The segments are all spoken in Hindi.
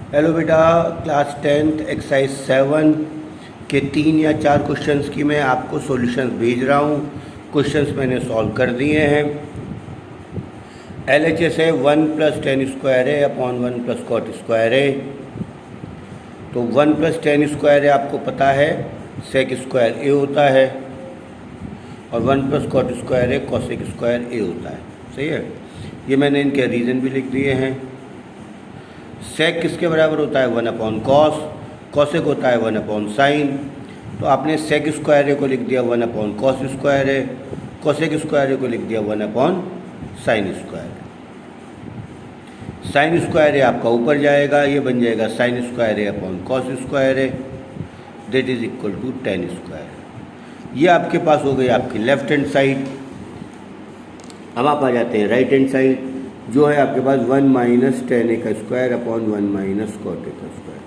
हेलो बेटा, क्लास 10th एक्सरसाइज 7 के 3 या 4 क्वेश्चंस की मैं आपको सॉल्यूशंस भेज रहा हूँ। क्वेश्चंस मैंने सॉल्व कर दिए हैं। LHS है 1 + tan square A upon 1 + cot square है। तो 1 + tan स्क्वायर है, आपको पता है sec स्क्वायर a होता है, और 1 + cot स्क्वायर है cosec स्क्वायर a होता है। सही है, ये मैंने इनके रीज़न भी लिख दिए हैं। सेक किसके बराबर होता है 1/cos, कॉसेक होता है 1/sin। तो आपने सेक स्क्वायर को लिख दिया 1/cos स्क्वायर है, कॉसेक स्क्वायर को लिख दिया 1/sin स्क्वायर। साइन स्क्वायर है आपका ऊपर जाएगा, ये बन जाएगा sin square A upon cos square A, that is equal to tan square. ये आपके पास हो गई आपकी लेफ्ट हैंड साइड। अब आप आ जाते हैं राइट हैंड साइड, जो है आपके पास 1 - tan a का स्क्वायर अपॉन 1 - cot a का स्क्वायर।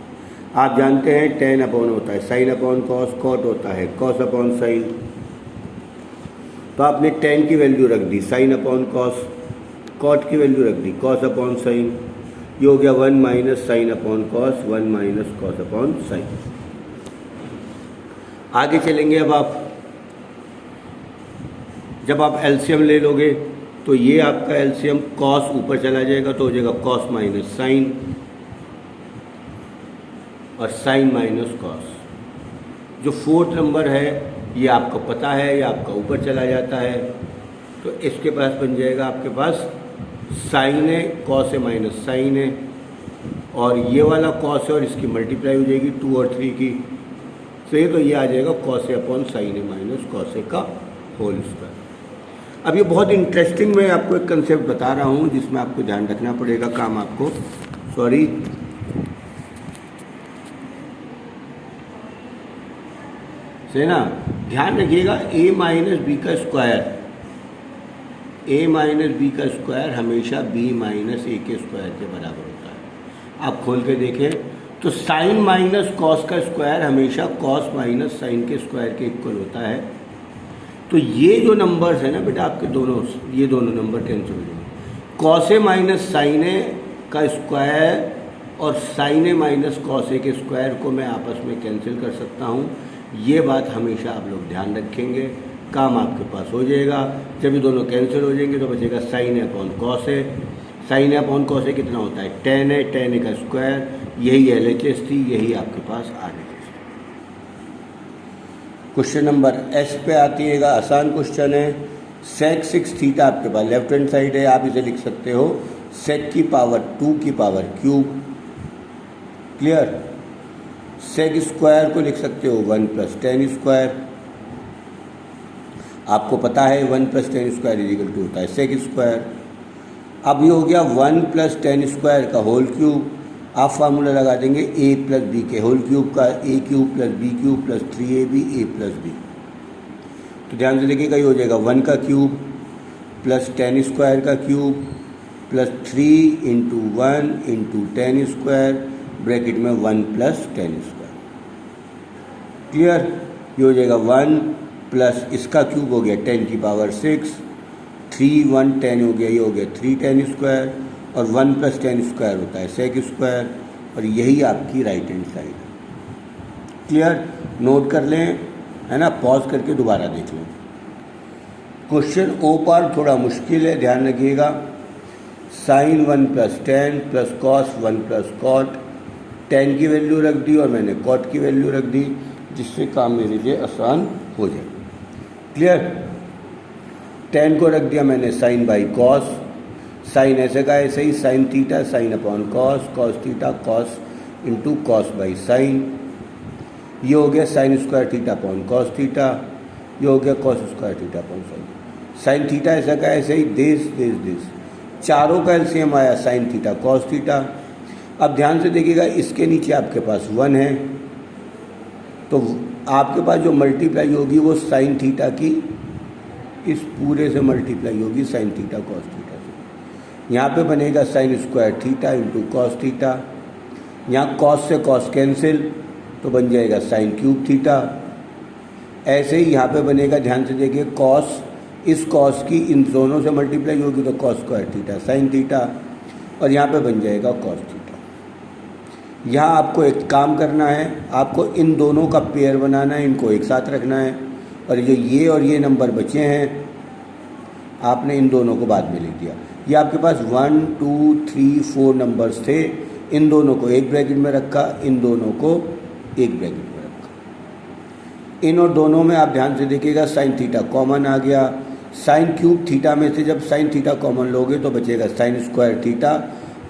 आप जानते हैं tan अपॉन होता है sin अपॉन कॉस, cot होता है cos अपॉन sin। तो आपने tan की वैल्यू रख दी sin अपॉन कॉस, cot की वैल्यू रख दी cos अपॉन sin। ये हो गया 1 - sin upon cos, 1 - cos upon sin। आगे चलेंगे। अब आप जब आप एलसीएम ले लोगे तो ये आपका एलसीएम कॉस ऊपर चला जाएगा, तो हो जाएगा कॉस माइनस साइन और साइन माइनस कॉस। जो 4th नंबर है ये आपको पता है, ये आपका ऊपर चला जाता है, तो इसके पास बन जाएगा आपके पास साइन है, कॉस है माइनस साइन है, और ये वाला कॉस है और इसकी मल्टीप्लाई हो जाएगी 2 और 3 की। सही, तो ये आ जाएगा cos A upon sine A minus cos A का होल स्क्वायर। अब ये बहुत इंटरेस्टिंग, मैं आपको एक कंसेप्ट बता रहा हूँ जिसमें आपको ध्यान रखना पड़ेगा। काम आपको सही ना, ध्यान रखिएगा। a - b का स्क्वायर, a - b का स्क्वायर हमेशा b - a के स्क्वायर के बराबर होता है। आप खोल के देखें तो साइन माइनस कॉस का स्क्वायर हमेशा कॉस माइनस साइन के स्क्वायर के इक्वल होता है। तो ये जो नंबर्स है ना बेटा आपके दोनों, ये दोनों नंबर कैंसिल हो जाएंगे। कॉस ए माइनस साइन ए का स्क्वायर और sign A minus cos A के स्क्वायर को मैं आपस में कैंसिल कर सकता हूँ। ये बात हमेशा आप लोग ध्यान रखेंगे, काम आपके पास हो जाएगा। जब ये दोनों कैंसिल हो जाएंगे तो बचेगा sign A upon cos A. Sign A upon cos A कितना होता है tan है, tan ए का स्क्वायर, यही LHS थी, यही आपके पास आ गई। क्वेश्चन नंबर एस पे आतीएगा, आसान क्वेश्चन है। सेक 6 थीटा आपके पास लेफ्ट हैंड साइड है, आप इसे लिख सकते हो सेक की पावर 2 की power cube. Clear. Sec square को लिख सकते हो 1 + tan स्क्वायर। आपको पता है 1 + tan स्क्वायर इक्वल टू होता है सेक स्क्वायर। अब ये हो गया 1 + tan स्क्वायर का होल क्यूब। आप फार्मूला लगा देंगे a + b के होल क्यूब का, a³ + b³ + 3ab a + b। तो ध्यान से देखिएगा, ये हो जाएगा 1 का क्यूब प्लस tan स्क्वायर का cube plus 3 × 1 × tan square bracket में 1 + tan स्क्वायर। क्लियर। ये हो जाएगा 1 प्लस इसका क्यूब हो गया 10 की पावर 6, 3 1 10 हो गया, ये हो गया 3 tan स्क्वायर, और 1 + tan स्क्वायर होता है सेक स्क्वायर, और यही आपकी राइट हैंड साइड है। क्लियर। नोट कर लें, है ना, पॉज करके दोबारा देख लें। क्वेश्चन ओ पार्ट थोड़ा मुश्किल है, ध्यान रखिएगा। Sine 1 + tan + cos 1 + cot, tan की वैल्यू रख दी और मैंने cot की वैल्यू रख दी, जिससे काम मेरे लिए आसान हो जाए। क्लियर। tan को रख दिया मैंने sin बाई cos, साइन ऐसे का ऐसे ही sine theta sine upon cos, cos theta cos into cos by sine. ये हो गया sine square theta upon cos theta, ये हो गया cos square theta upon sine. Sine theta ऐसा का ऐसे ही दिस चारों का एलसीएम आया साइन थीटा कॉस थीटा। अब ध्यान से देखिएगा, इसके नीचे आपके पास 1 है, तो आपके पास जो मल्टीप्लाई होगी वो साइन थीटा की इस पूरे से मल्टीप्लाई होगी साइन थीटा कॉस थीटा। यहाँ पे बनेगा sign square theta into cos theta, यहाँ कॉस से कॉस कैंसिल तो बन जाएगा साइन क्यूब थीटा। ऐसे ही यहाँ पे बनेगा, ध्यान से देखिए, कॉस इस कॉस की इन दोनों से मल्टीप्लाई होगी तो cos square theta sine theta, और यहाँ पे बन जाएगा कॉस थीटा। यहाँ आपको एक काम करना है, आपको इन दोनों का पेयर बनाना है, इनको एक साथ रखना है, और जो ये और ये नंबर बचे हैं आपने इन दोनों को बाद में लिख दिया। ये आपके पास 1 2 3 4 नंबर्स थे, इन दोनों को एक ब्रैकेट में रखा, इन दोनों को एक ब्रैकेट में रखा। इन और दोनों में आप ध्यान से देखिएगा साइन थीटा कॉमन आ गया। साइन क्यूब थीटा में से जब साइन थीटा कॉमन लोगे तो बचेगा sine square theta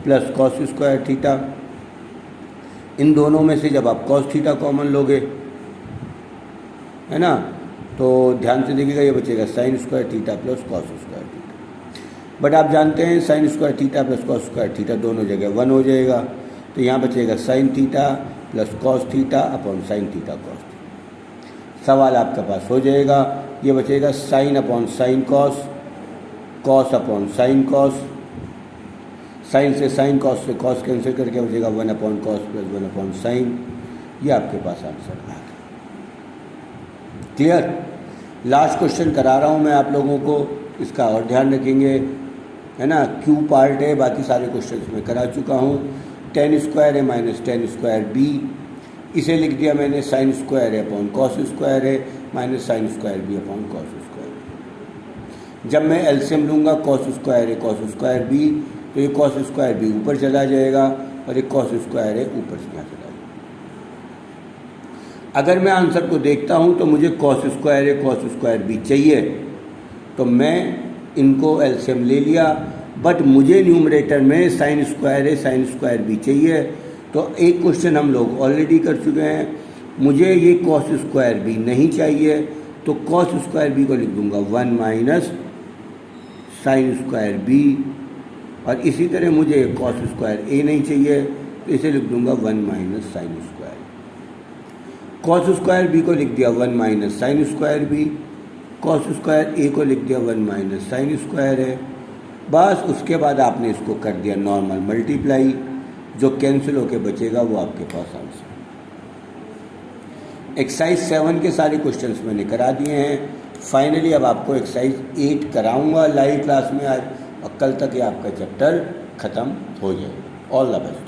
plus cos square theta. इन दोनों में से जब आप कॉस थीटा कॉमन लोगे, है ना, तो ध्यान से देखिएगा ये बचेगा sine square theta plus cos square theta. But आप जानते हैं sine square theta plus cos square theta दोनों जगह 1 हो जाएगा, तो यहाँ बचेगा sine theta plus cos theta upon sine theta cos theta. सवाल आपके पास हो जाएगा, ये बचेगा sine upon sine cos, cos upon sine cos, sine से साइन कॉस से कॉस कैंसिल करके बचेगा 1 upon cos plus 1 upon sine. ये आपके पास आंसर आ गया। क्लियर? लास्ट क्वेश्चन करा रहा हूँ मैं आप लोगों को, इसका और ध्यान रखेंगे, है ना। क्यू पार्ट है, बाकी सारे क्वेश्चंस मैं करा चुका हूँ। Tan square A minus tan square B, इसे लिख दिया मैंने sine square A upon cos square A minus sine square B upon cos square. जब मैं एलसीएम लूँगा cos square A cos square B, तो ये कॉस स्क्वायर बी ऊपर चला जाएगा और ये कॉस स्क्वायर है ऊपर से यहाँ चला जाएगा। अगर मैं आंसर को देखता हूँ तो मुझे cos square A cos square B चाहिए, तो मैं इनको एलसीएम ले लिया, बट मुझे न्यूमरेटर में साइन स्क्वायर है साइन स्क्वायर बी चाहिए। तो एक क्वेश्चन हम लोग ऑलरेडी कर चुके हैं, मुझे ये कॉस स्क्वायर बी नहीं चाहिए, तो कॉस स्क्वायर बी को लिख दूंगा 1 माइनस साइन स्क्वायर बी, और इसी तरह मुझे कॉस स्क्वायर ए नहीं चाहिए, तो इसे लिख दूंगा 1 minus sine square. Cos square B को लिख दिया 1 minus sine square B, cos square A को लिख दिया 1 माइनस साइन स्क्वायर है। बस उसके बाद आपने इसको कर दिया नॉर्मल मल्टीप्लाई, जो कैंसिल होके बचेगा वो आपके पास आंसर। एक्सरसाइज 7 के सारे क्वेश्चंस मैंने करा दिए हैं। फाइनली अब आपको एक्सरसाइज 8 कराऊंगा लाइव क्लास में आज, और कल तक ये आपका चैप्टर ख़त्म हो जाएगा। All the best.